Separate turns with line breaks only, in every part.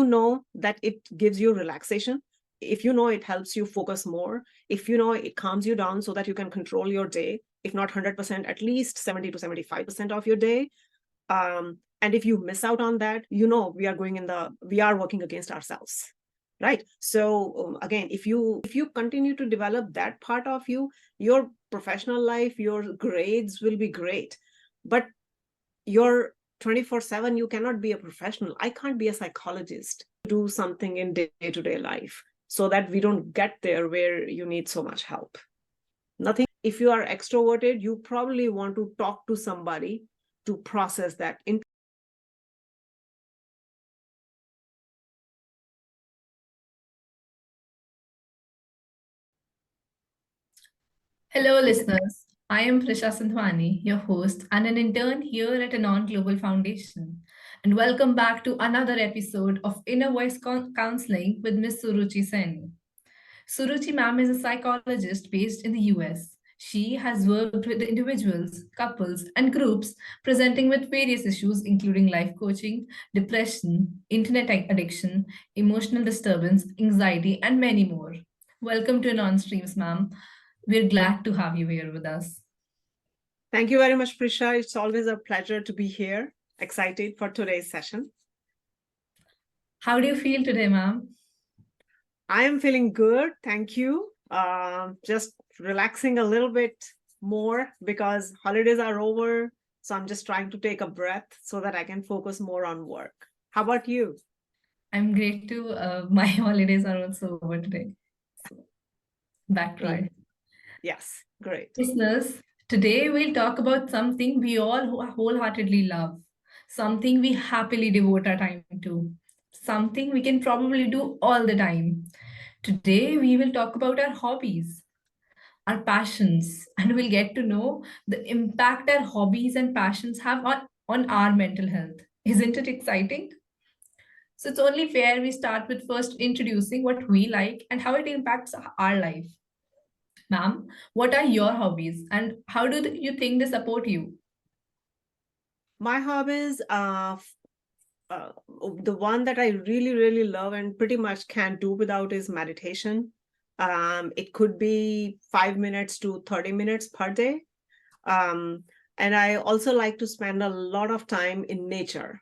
you know that it gives you relaxation, if you know it helps you focus more, if you know it calms you down so that you can control your day, if not 100%, at least 70 to 75% of your day. And if you miss out on that, we are working against ourselves, right? So again, if you continue to develop that part of you, your professional life, your grades will be great. But you're 24/7, you cannot be a professional. I can't be a psychologist, do something in day-to-day life, so that we don't get there where you need so much help. Nothing. If you are extroverted, you probably want to talk to somebody to process that.
Hello, listeners. I am Prisha Sindhwani, your host and an intern here at Anon Global Foundation. And welcome back to another episode of Inner Voice Counseling with Ms. Suruchi Saini. Suruchi ma'am is a psychologist based in the US. She has worked with individuals, couples, and groups presenting with various issues, including life coaching, depression, internet addiction, emotional disturbance, anxiety, and many more. Welcome to Anon Streams, ma'am. We're glad to have you here with us.
Thank you very much, Prisha. It's always a pleasure to be here. Excited for today's session.
How do you feel today, ma'am?
I am feeling good. Thank you. Just relaxing a little bit more because holidays are over. So I'm just trying to take a breath so that I can focus more on work. How about you?
I'm great too. My holidays are also over today. So back to
Right.
you.
Yes, great.
Listeners, today we'll talk about something we all wholeheartedly love, something we happily devote our time to, something we can probably do all the time. Today we will talk about our hobbies, our passions, and we'll get to know the impact our hobbies and passions have on our mental health. Isn't it exciting? So it's only fair we start with first introducing what we like and how it impacts our life. Ma'am, what are your hobbies and how do you think they support you?
My hobbies, the one that I really, really love and pretty much can't do without is meditation. It could be 5 minutes to 30 minutes per day. And I also like to spend a lot of time in nature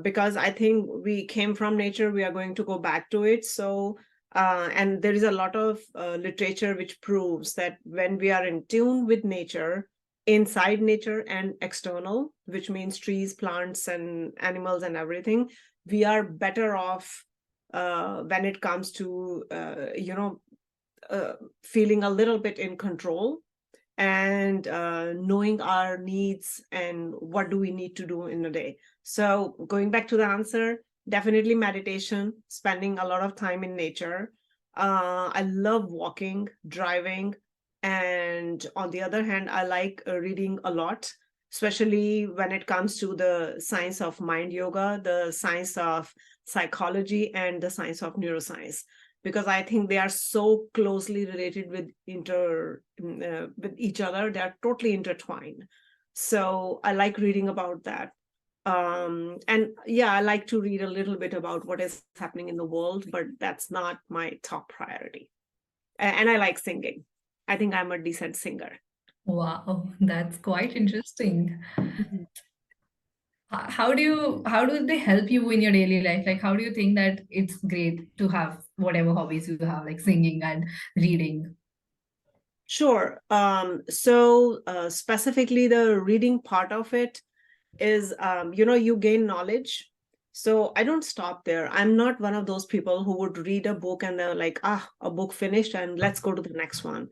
because I think we came from nature, we are going to go back to it. So, and there is a lot of literature which proves that when we are in tune with nature, inside nature and external, which means trees, plants, and animals and everything, we are better off when it comes to, feeling a little bit in control and knowing our needs and what do we need to do in a day. So going back to the answer, definitely meditation, spending a lot of time in nature. I love walking, driving, and on the other hand, I like reading a lot, especially when it comes to the science of mind yoga, the science of psychology, and the science of neuroscience, because I think they are so closely related with each other. They are totally intertwined. So I like reading about that. And yeah, I like to read a little bit about what is happening in the world, but that's not my top priority. And I like singing. I think I'm a decent singer.
Wow, that's quite interesting.
Mhm.
How do they help you in your daily life? Like how do you think that it's great to have whatever hobbies you have, like singing and reading?
Sure. So specifically the reading part of it is, you gain knowledge. So I don't stop there. I'm not one of those people who would read a book and they're like, a book finished and let's go to the next one.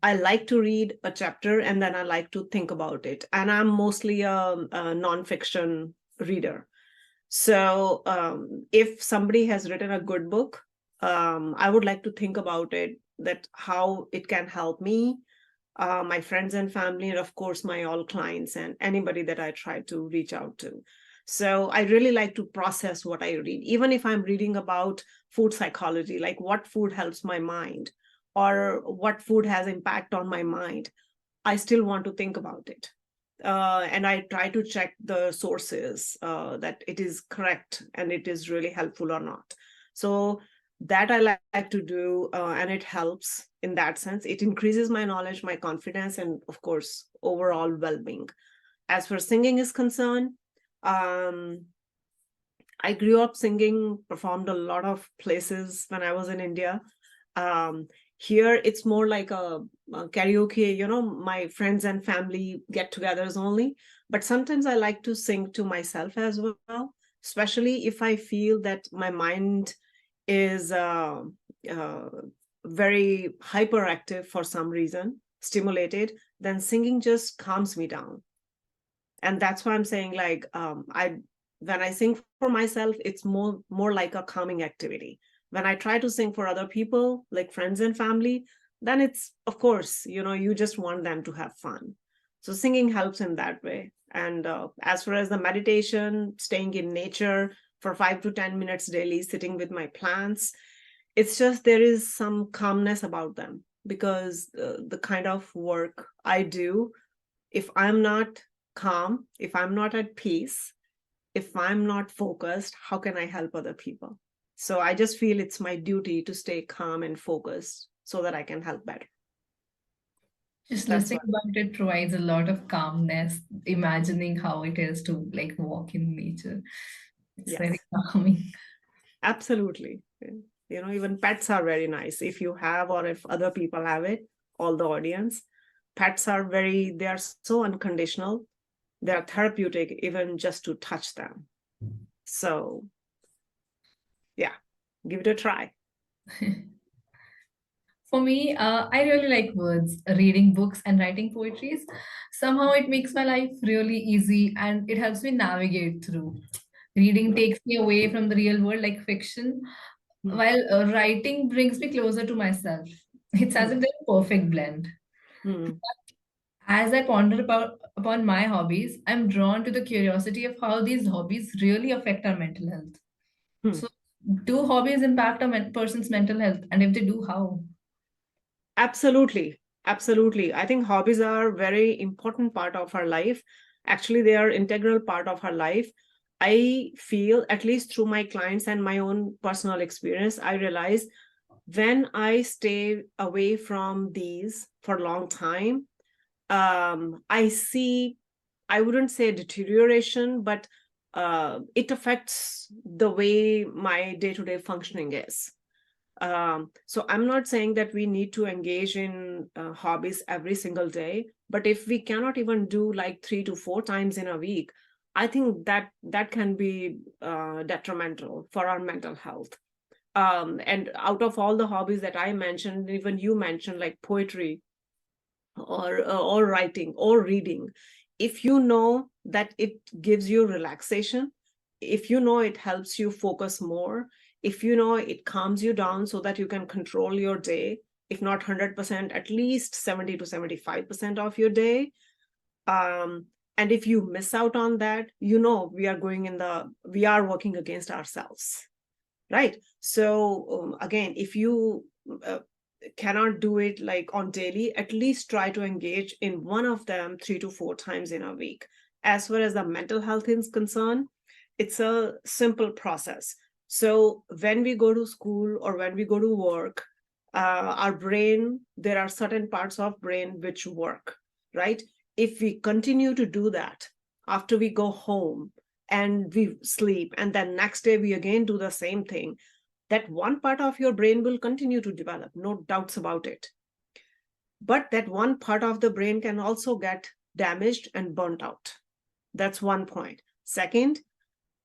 I like to read a chapter and then I like to think about it. And I'm mostly a nonfiction reader. So if somebody has written a good book, I would like to think about it, that how it can help me, my friends and family, and of course, my all clients and anybody that I try to reach out to. So I really like to process what I read, even if I'm reading about food psychology, like what food helps my mind or what food has impact on my mind. I still want to think about it. and I try to check the sources that it is correct and it is really helpful or not. So that I like to do, and it helps in that sense. It increases my knowledge, my confidence, and of course, overall well-being. As for singing is concerned, um, I grew up singing, performed a lot of places when I was in India. Um, Here, it's more like a karaoke, my friends and family get togethers only. But sometimes I like to sing to myself as well, especially if I feel that my mind is uh, very hyperactive for some reason, stimulated, then singing just calms me down. And that's why I'm saying, like, I when I sing for myself, it's more like a calming activity. When I try to sing for other people, like friends and family, then it's, of course, you just want them to have fun. So singing helps in that way. And as far as the meditation, staying in nature for 5 to 10 minutes daily, sitting with my plants, it's just there is some calmness about them, because the kind of work I do, if I'm not calm, if I'm not at peace, if I'm not focused, how can I help other people? So I just feel it's my duty to stay calm and focused so that I can help better.
Just
That's
listening
what.
about it provides a lot of calmness, imagining how it is to like walk in nature. It's very
Yes,
calming.
absolutely. Even pets are very nice. If you have, or if other people have it, all the audience, pets are they are so unconditional. They are therapeutic, even just to touch them. So, yeah, give it a try.
For me, I really like words, reading books and writing poetries. Somehow it makes my life really easy and it helps me navigate through. Reading takes me away from the real world like fiction,
Hmm.
while writing brings me closer to myself. It's as if
Hmm.
they're a perfect blend.
Hmm.
As I ponder upon my hobbies, I'm drawn to the curiosity of how these hobbies really affect our mental health.
Hmm.
So, do hobbies impact a person's mental health? And if they do, how?
Absolutely. Absolutely. I think hobbies are very important part of our life. Actually, they are integral part of our life. I feel, at least through my clients and my own personal experience, I realize when I stay away from these for a long time, I see, I wouldn't say deterioration, but it affects the way my day-to-day functioning is. So I'm not saying that we need to engage in hobbies every single day, but if we cannot even do like 3 to 4 times in a week, I think that can be detrimental for our mental health. And out of all the hobbies that I mentioned, even you mentioned, like poetry or writing or reading, if you know that it gives you relaxation, if you know it helps you focus more, if you know it calms you down so that you can control your day, if not 100%, at least 70 to 75% of your day. um, and if you miss out on that, we are working against ourselves, right? So again, if you uh, cannot do it like on daily, at least try to engage in one of them 3 to 4 times in a week. As far as the mental health is concerned, it's a simple process. So when we go to school or when we go to work, our brain, there are certain parts of brain which work, right? If we continue to do that after we go home and we sleep, and then next day we again do the same thing, that one part of your brain will continue to develop, no doubts about it. But that one part of the brain can also get damaged and burnt out. That's one point. Second,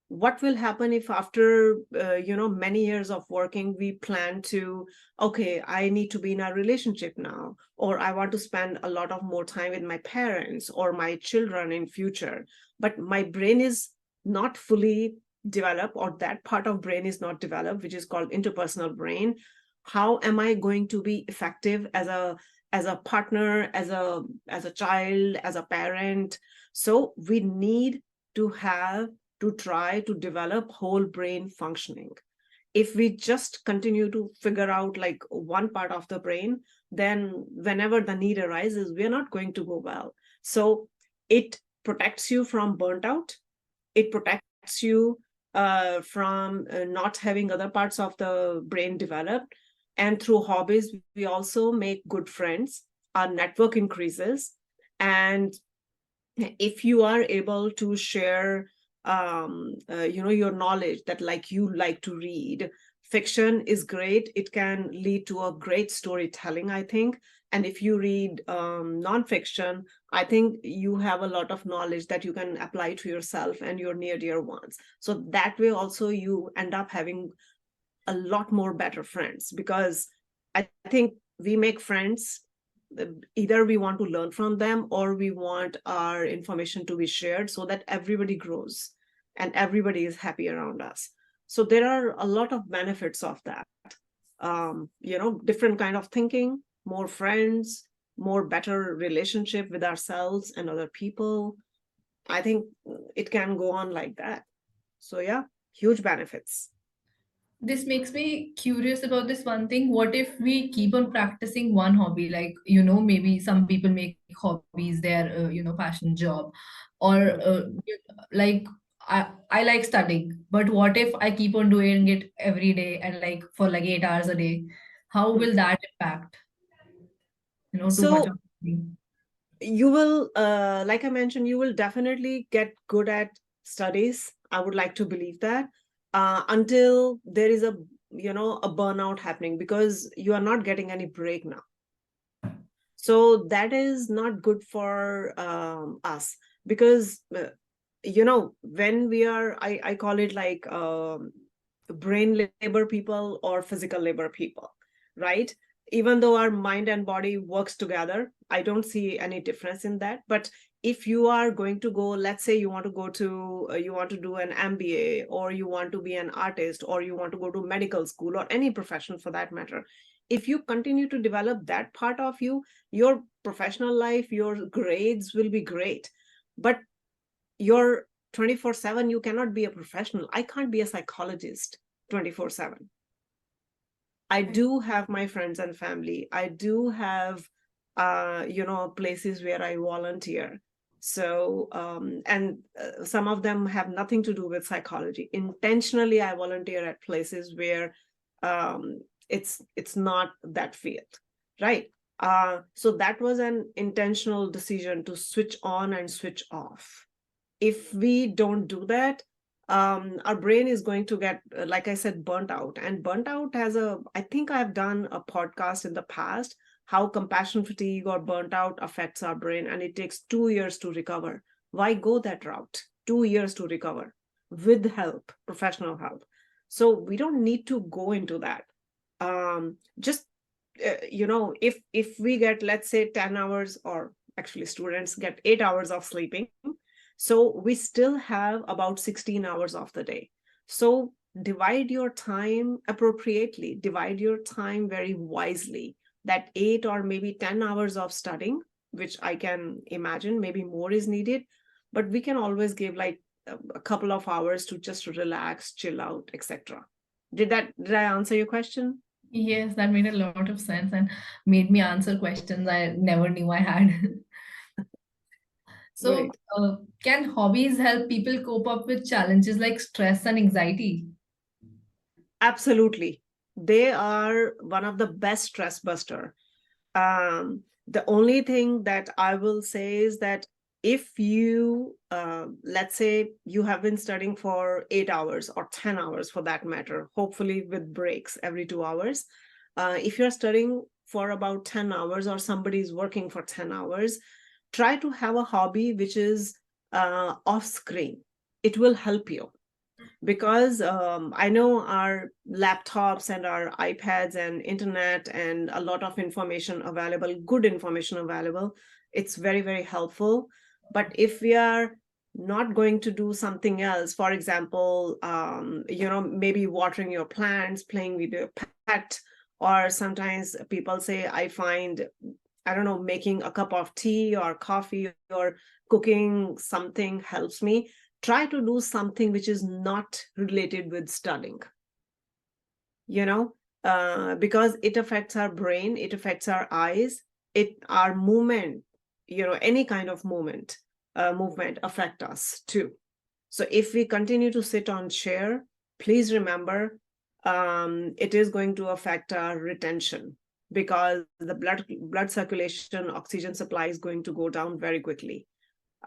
what will happen if after many years of working, we plan to, okay, I need to be in a relationship now, or I want to spend a lot of more time with my parents or my children in future, but my brain is not fully developed, or that part of brain is not developed, which is called interpersonal brain. How am I going to be effective as a partner, as a child, as a parent? So we need to have to try to develop whole brain functioning. If we just continue to figure out like one part of the brain, then whenever the need arises, we're not going to go well. So it protects you from burnt out. It protects you from not having other parts of the brain developed. And through hobbies, we also make good friends. Our network increases. And if you are able to share your knowledge, that like you like to read, fiction is great. It can lead to a great storytelling, I think. And if you read nonfiction, I think you have a lot of knowledge that you can apply to yourself and your near dear ones. So that way also you end up having a lot more better friends, because I think we make friends, either we want to learn from them or we want our information to be shared so that everybody grows and everybody is happy around us. So there are a lot of benefits of that. Different kind of thinking, more friends, more better relationship with ourselves and other people. I think it can go on like that. So yeah, huge benefits.
This makes me curious about this one thing. What if we keep on practicing one hobby? Like, maybe some people make hobbies their, passion job. Or, like, I like studying, but what if I keep on doing it every day and like for like 8 hours a day? How will that impact, too much
So
of studying?
you will, like I mentioned, you will definitely get good at studies. I would like to believe that, until there is a burnout happening, because you are not getting any break now. So that is not good for us, because when we are, I call it like brain labor people or physical labor people, right? Even though our mind and body works together, I don't see any difference in that. But if you are going to go, let's say you want to go to you want to do an MBA, or you want to be an artist, or you want to go to medical school, or any profession for that matter, if you continue to develop that part of you, your professional life, your grades will be great. But you're 24/7, you cannot be a professional. I can't be a psychologist 24/7. I do have my friends and family. I do have places where I volunteer. So and some of them have nothing to do with psychology. Intentionally I volunteer at places where it's not that field, right? So that was an intentional decision to switch on and switch off. If we don't do that, our brain is going to get, like I said, burnt out. And burnt out I think I've done a podcast in the past, how compassion fatigue or burnt out affects our brain, and it takes 2 years to recover. Why go that route? 2 years to recover with help, professional help. So we don't need to go into that. Just if we get, let's say, 10 hours, or actually students get 8 hours of sleeping, so we still have about 16 hours of the day. So divide your time appropriately, divide your time very wisely. That 8 or maybe 10 hours of studying, which I can imagine maybe more is needed, but we can always give like a couple of hours to just relax, chill out, etc. Did I answer your question?
Yes, that made a lot of sense and made me answer questions I never knew I had. So,
Great.
can hobbies help people cope up with challenges like stress and anxiety?
Absolutely. They are one of the best stress buster. The only thing that I will say is that if you, let's say you have been studying for 8 hours or 10 hours for that matter, hopefully with breaks every 2 hours. If you're studying for about 10 hours, or somebody is working for 10 hours, try to have a hobby which is off screen. It will help you, because I know our laptops and our iPads and internet and a lot of information available, good information available, it's very, very helpful. But if we are not going to do something else, for example, maybe watering your plants, playing with your pet, or sometimes people say, I find, I don't know, making a cup of tea or coffee or cooking something helps me. Try to do something which is not related with studying, you know, because it affects our brain, it affects our eyes, our movement, any kind of movement. movement affect us too. So if we continue to sit on chair, please remember it is going to affect our retention, because the blood circulation, oxygen supply is going to go down very quickly.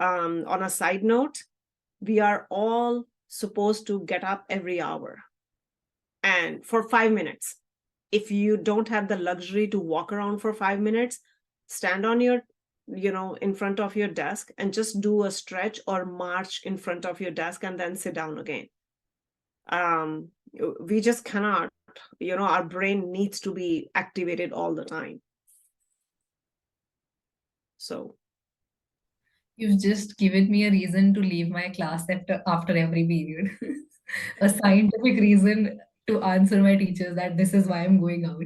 On a side note, we are all supposed to get up every hour and for 5 minutes. If you don't have the luxury to walk around for 5 minutes, stand on your, in front of your desk and just do a stretch or march in front of your desk and then sit down again. We just cannot, our brain needs to be activated all the time. So
You've just given me a reason to leave my class after every period. A scientific reason to answer my teachers that this is why I'm going out.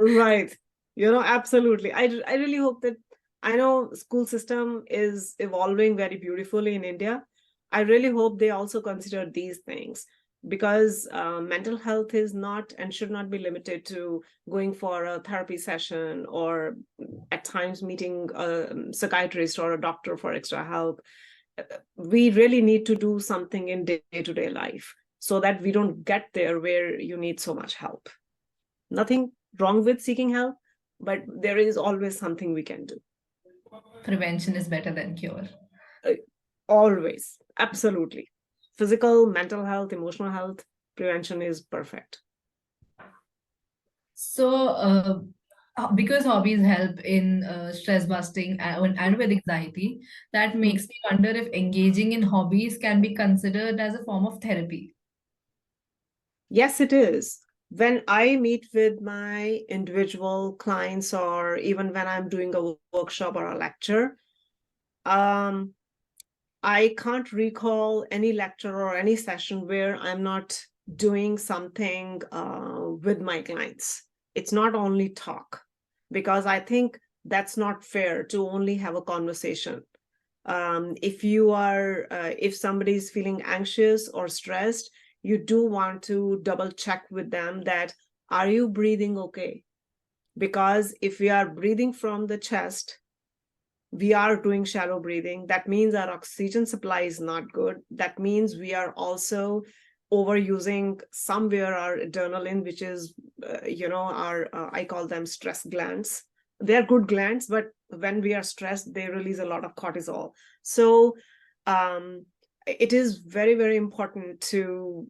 right, absolutely. I really hope that, I know school system is evolving very beautifully in India. I really hope they also consider these things, because mental health is not and should not be limited to going for a therapy session or at times meeting a psychiatrist or a doctor for extra help. We really need to do something in day-to-day life so that we don't get there where you need so much help. Nothing wrong with seeking help, but there is always something we can do.
Prevention is better than cure.
Always, absolutely. Physical, mental health, emotional health, prevention is perfect.
So, because hobbies help in stress busting and with anxiety, that makes me wonder if engaging in hobbies can be considered as a form of therapy.
Yes, it is. When I meet with my individual clients, or even when I'm doing a workshop or a lecture, I can't recall any lecture or any session where I'm not doing something with my clients. It's not only talk, because I think that's not fair to only have a conversation. If somebody is feeling anxious or stressed, you do want to double check with them that, are you breathing okay? Because if we are breathing from the chest, we are doing shallow breathing. That means our oxygen supply is not good. That means we are also overusing somewhere our adrenaline, which is, our, I call them stress glands. They're good glands, but when we are stressed, they release a lot of cortisol. So it is very, very important to,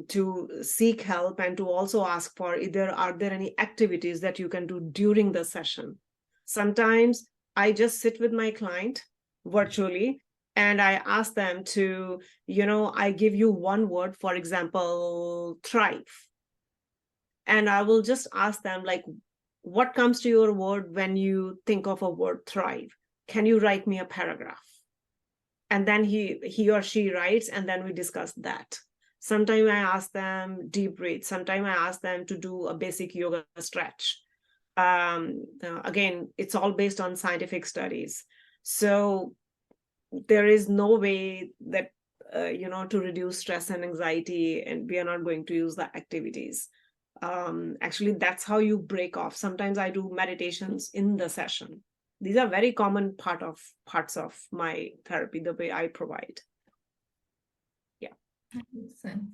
to seek help and to also ask for either, are there any activities that you can do during the session? Sometimes I just sit with my client virtually and I ask them to, I give you one word, for example, thrive. And I will just ask them, like, what comes to your word when you think of a word thrive? Can you write me a paragraph? And then he or she writes, and then we discuss that. Sometimes I ask them deep breathe. Sometimes I ask them to do a basic yoga stretch. Again, it's all based on scientific studies. So there is no way that, to reduce stress and anxiety, and we are not going to use the activities. Actually, that's how you break off. Sometimes I do meditations in the session. These are very common parts of my therapy, the way I provide. Yeah.
That makes sense.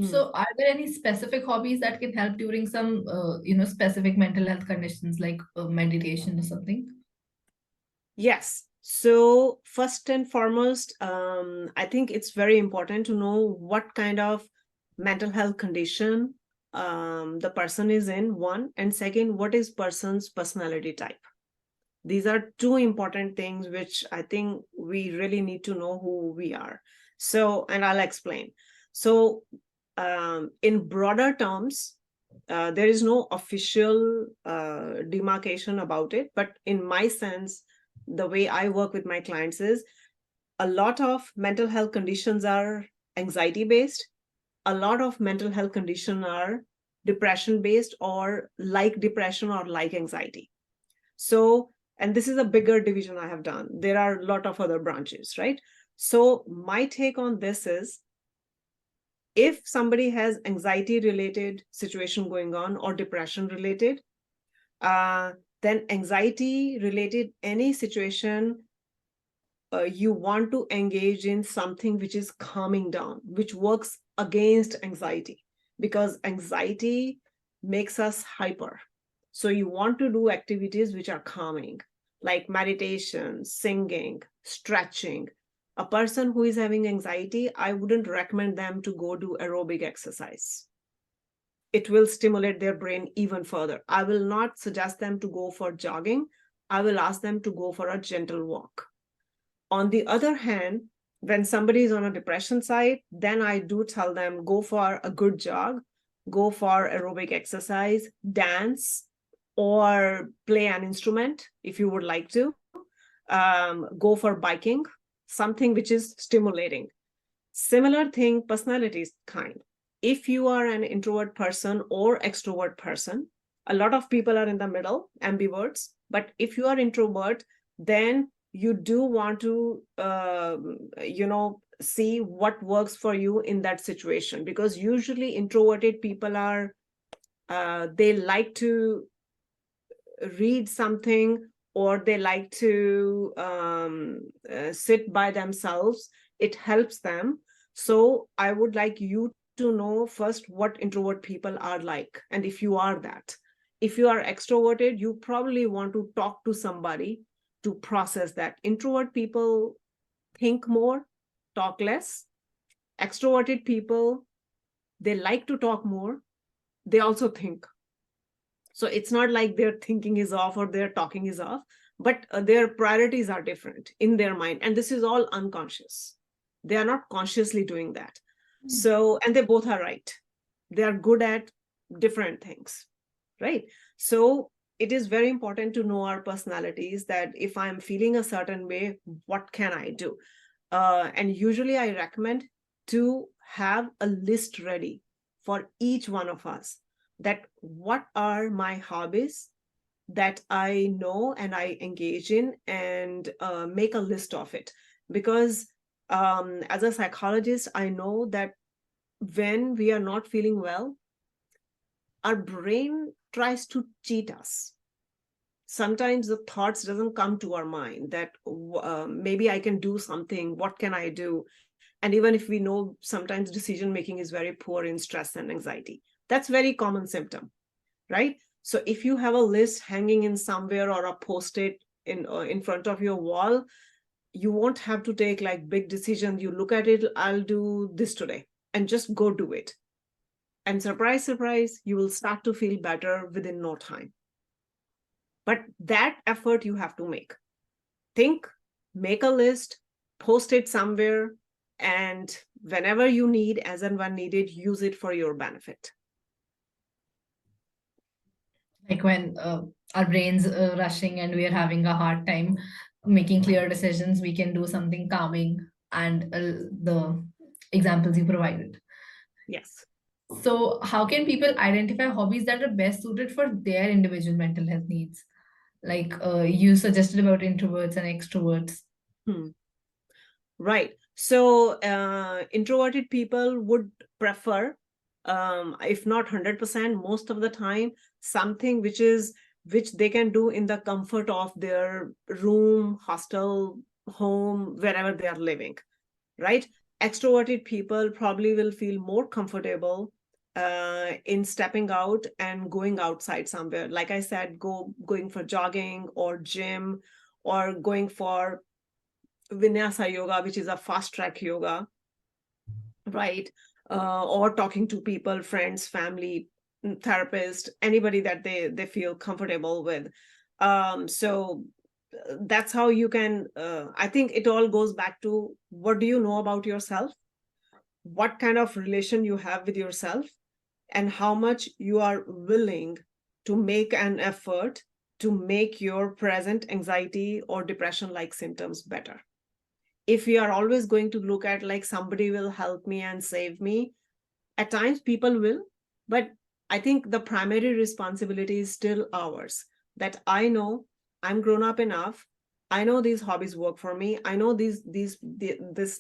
So, are there any specific hobbies that can help during some, specific mental health conditions like meditation or something?
Yes. So first and foremost, I think it's very important to know what kind of mental health condition the person is in, one, and second, what is person's personality type. These are two important things which I think we really need to know who we are. So, and I'll explain. So in broader terms, there is no official demarcation about it, but in my sense, the way I work with my clients is, a lot of mental health conditions are anxiety based. A lot of mental health conditions are depression based, or like depression or like anxiety. So, and this is a bigger division I have done. There are a lot of other branches, right? So my take on this is, if somebody has anxiety related situation going on or depression related, then anxiety related any situation, you want to engage in something which is calming down, which works against anxiety, because anxiety makes us hyper. So you want to do activities which are calming, like meditation, singing, stretching. A person who is having anxiety, I wouldn't recommend them to go do aerobic exercise. It will stimulate their brain even further. I will not suggest them to go for jogging. I will ask them to go for a gentle walk. On the other hand, when somebody is on a depression side, then I do tell them go for a good jog, go for aerobic exercise, dance, or play an instrument if you would like to. Go for biking, something which is stimulating. Similar thing, personality kind. If you are an introvert person or extrovert person, a lot of people are in the middle, ambiverts. But if you are introvert, then you do want to see what works for you in that situation, because usually introverted people are they like to read something, or they like to sit by themselves. It helps them. So I would like you to know first what introvert people are like, and if you are that. If you are extroverted, you probably want to talk to somebody to process that. Introvert people think more, talk less. Extroverted people, they like to talk more, they also think. So it's not like their thinking is off or their talking is off, but their priorities are different in their mind, and this is all unconscious. They are not consciously doing that. So, and they both are right. They are good at different things, right? So it is very important to know our personalities, that if I'm feeling a certain way, what can I do? And usually I recommend to have a list ready for each one of us, that what are my hobbies that I know and I engage in, and make a list of it. Because as a psychologist, I know that when we are not feeling well, our brain tries to cheat us. Sometimes the thoughts doesn't come to our mind that maybe I can do something, what can I do? And even if we know, sometimes decision making is very poor in stress and anxiety. That's very common symptom, right? So if you have a list hanging in somewhere, or a post-it in front of your wall, you won't have to take like big decisions. You look at it, I'll do this today, and just go do it. And surprise, surprise, you will start to feel better within no time. But that effort you have to make. Think, make a list, post it somewhere, and whenever you need, as and when needed, use it for your benefit.
Like when our brains rushing and we are having a hard time making clear decisions, we can do something calming, and the examples you provided.
Yes.
So how can people identify hobbies that are best suited for their individual mental health needs? Like you suggested about introverts and extroverts.
Right. So introverted people would prefer, if not 100%, most of the time, something which they can do in the comfort of their room, hostel, home, wherever they are living, right? Extroverted people probably will feel more comfortable in stepping out and going outside somewhere. Like I said, going for jogging or gym, or going for vinyasa yoga, which is a fast track yoga, right? Or talking to people, friends, family, therapist, anybody that they feel comfortable with. So that's how you can. I think it all goes back to, what do you know about yourself? What kind of relation you have with yourself, and how much you are willing to make an effort to make your present anxiety or depression like symptoms better. If we are always going to look at like somebody will help me and save me, at times people will, but I think the primary responsibility is still ours. That I know I'm grown up enough. I know these hobbies work for me. I know this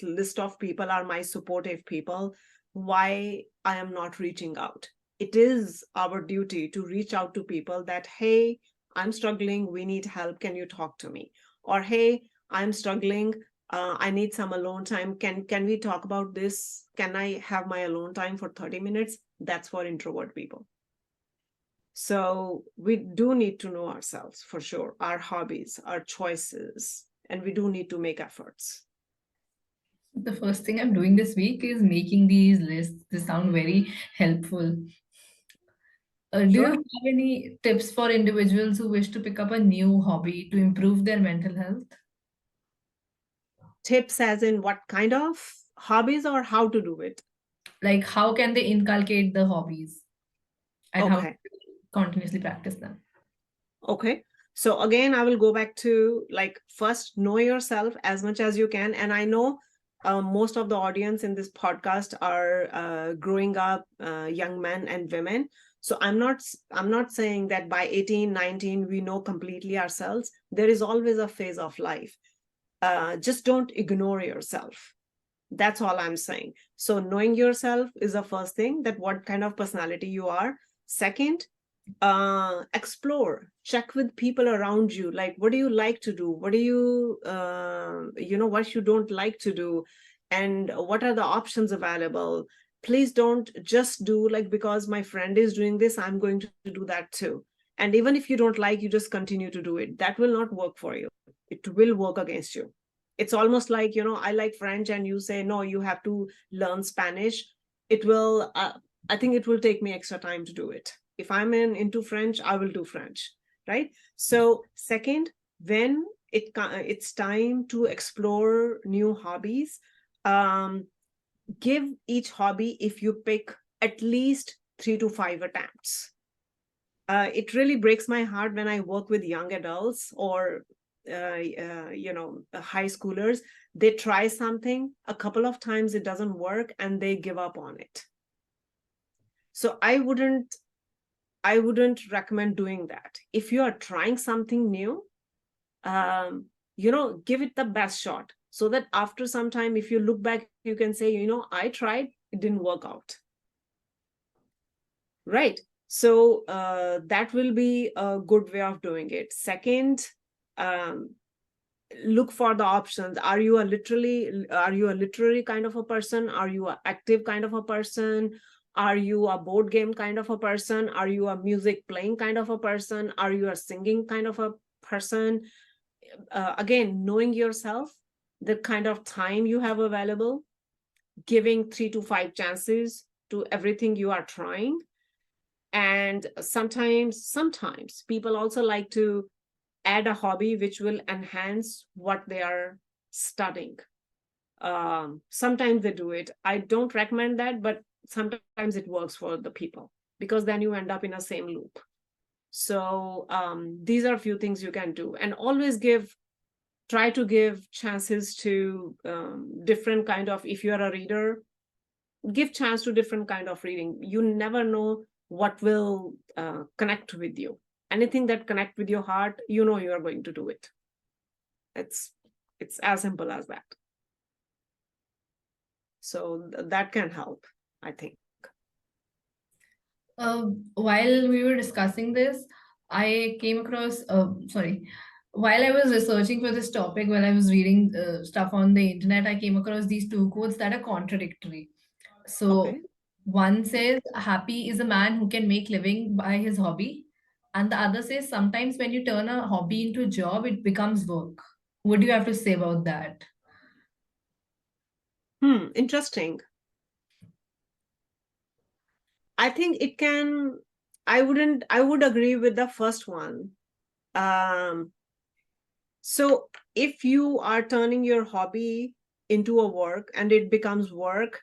list of people are my supportive people. Why I am not reaching out? It is our duty to reach out to people that, hey, I'm struggling, we need help, can you talk to me? Or hey, I'm struggling, I need some alone time, can we talk about this? Can I have my alone time for 30 minutes? That's for introvert people. So we do need to know ourselves for sure, our hobbies, our choices, and we do need to make efforts.
The first thing I'm doing this week is making these lists. They sound very helpful. Do you
Sure.
have any tips for individuals who wish to pick up a new hobby to improve their mental health?
Tips as in what kind of hobbies or how to do it?
Like, how can they inculcate the hobbies and how to
Okay.
continuously practice them?
Okay. So again, I will go back to like first know yourself as much as you can. And I know most of the audience in this podcast are growing up young men and women. So I'm not saying that by 18, 19, we know completely ourselves. There is always a phase of life. Just don't ignore yourself. That's all I'm saying. So knowing yourself is the first thing, that what kind of personality you are. Second, explore, check with people around you, like what do you like to do, what do you what you don't like to do, and what are the options available. Please don't just do like because my friend is doing this, I'm going to do that too. And even if you don't like, you just continue to do it. That will not work for you. It will work against you. It's almost like, I like French and you say no, you have to learn Spanish. It will I think it will take me extra time to do it. If I'm into French, I will do French, right? So second, when it's time to explore new hobbies, um, give each hobby, if you pick, at least 3 to 5 attempts. It really breaks my heart when I work with young adults or high schoolers. They try something a couple of times, it doesn't work, and they give up on it. So I wouldn't recommend doing that. If you are trying something new, give it the best shot, so that after some time, if you look back, you can say, I tried, it didn't work out. Right. So that will be a good way of doing it. Second, um, look for the options. Are you a literary kind of a person? Are you an active kind of a person? Are you a board game kind of a person? Are you a music playing kind of a person? Are you a singing kind of a person? Again, knowing yourself, the kind of time you have available, giving 3 to 5 chances to everything you are trying. And sometimes people also like to add a hobby which will enhance what they are studying. Sometimes they do it. I don't recommend that, but sometimes it works for the people, because then you end up in a same loop. So these are a few things you can do, and always try to give chances to different kind of, if you are a reader, give chance to different kind of reading. You never know what will connect with you. Anything that connect with your heart, you are going to do it. It's as simple as that. So that can help, I think.
While we were discussing this, I came across, while I was researching for this topic, while I was reading stuff on the internet, I came across these two quotes that are contradictory. So
Okay.
one says, happy is a man who can make living by his hobby. And the other says, sometimes when you turn a hobby into a job, it becomes work. What do you have to say about that?
Interesting. I think it can. I would agree with the first one. um so if you are turning your hobby into a work and it becomes work,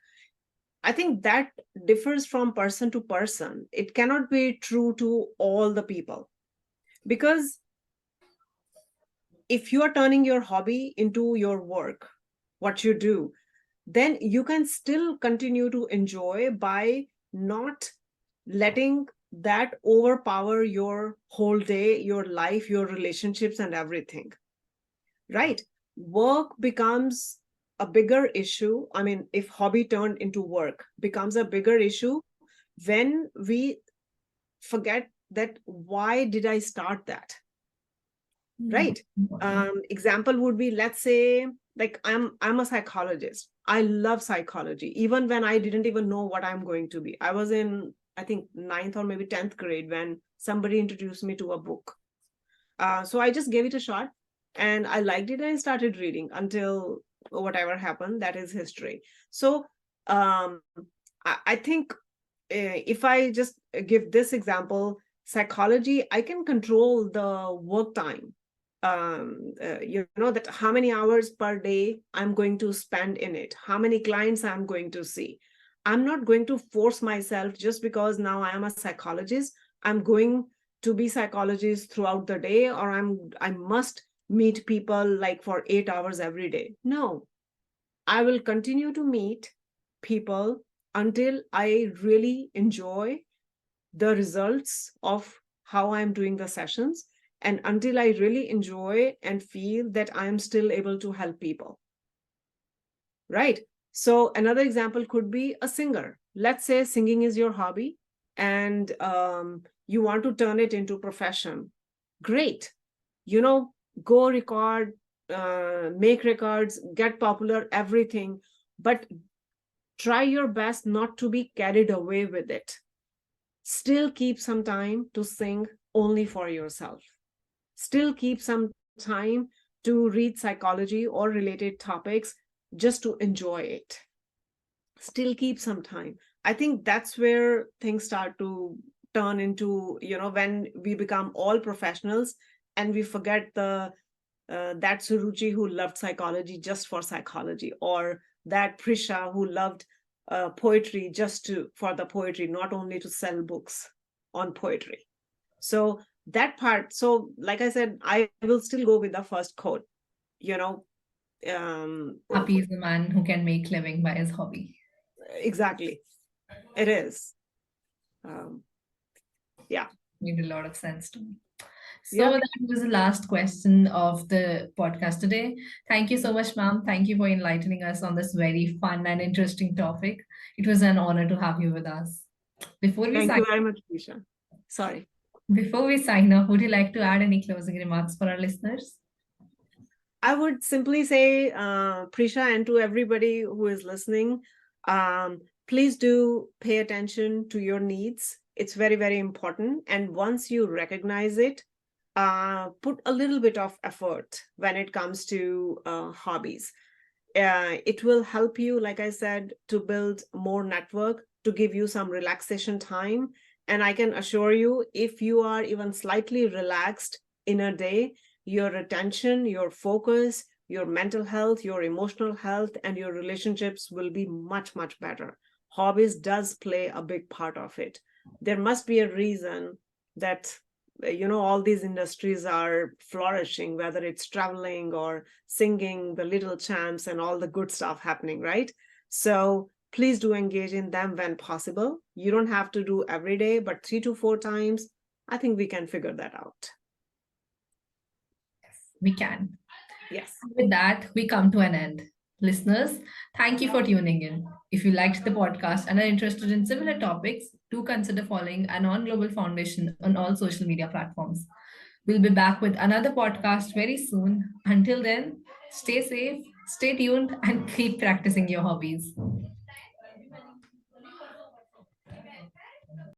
I think that differs from person to person. It cannot be true to all the people, because if you are turning your hobby into your work, what you do, then you can still continue to enjoy by not letting that overpower your whole day, your life, your relationships, and everything. Right? Work becomes a bigger issue. I mean, if hobby turned into work becomes a bigger issue when we forget that why did I start that? right? Example would be, let's say, like I'm a psychologist. I love psychology, even when I didn't even know what I'm going to be. I was in, I think, ninth or maybe 10th grade when somebody introduced me to a book. So I just gave it a shot, and I liked it, and I started reading until whatever happened. That is history. So um, I think if I just give this example, psychology, I can control the work time. You know, that how many hours per day I'm going to spend in it, how many clients I'm going to see. I'm not going to force myself just because now I am a psychologist. I'm going to be psychologist throughout the day, or I must meet people like for 8 hours every day. No, I will continue to meet people until I really enjoy the results of how I'm doing the sessions, and until I really enjoy and feel that I'm still able to help people. Right? So, another example could be a singer. Let's say singing is your hobby, and you want to turn it into profession. Great. You know, go record, make records, get popular, everything. But try your best not to be carried away with it. Still keep some time to sing only for yourself. Still keep some time to read psychology or related topics just to enjoy it. Still keep some time. I think that's where things start to turn into, you know, when we become all professionals and we forget the that Suruchi who loved psychology just for psychology, or that Prisha who loved poetry just to for the poetry, not only to sell books on poetry. So that part. So, like I said, I will still go with the first quote. You know, um,
Happy is the man who can make living by his hobby.
exactly, it is. Um, yeah,
Made a lot of sense to me. So
yeah.
that was the last question of the podcast today. Thank you so much, ma'am. Thank you for enlightening us on this very fun and interesting topic. It was an honor to have you with us. Before we
Thank
sign
you very much, Prisha. Sorry.
before we sign off, would you like to add any closing remarks for our listeners?
I would simply say, Prisha, and to everybody who is listening, please do pay attention to your needs. It's very, very important. And once you recognize it, put a little bit of effort when it comes to hobbies. It will help you, like I said, to build more network, to give you some relaxation time. And I can assure you, if you are even slightly relaxed in a day, your attention, your focus, your mental health, your emotional health, and your relationships will be much, much better. Hobbies does play a big part of it. There must be a reason that you know all these industries are flourishing, whether it's traveling or singing, the little champs and all the good stuff happening, right? So please do engage in them when possible. You don't have to do every day, but 3 to 4 times. I think we can figure that out.
We can.
Yes.
With that, we come to an end. Listeners, thank you for tuning in. If you liked the podcast and are interested in similar topics, do consider following an On Global Foundation on all social media platforms. We'll be back with another podcast very soon. Until then, stay safe, stay tuned, and keep practicing your hobbies.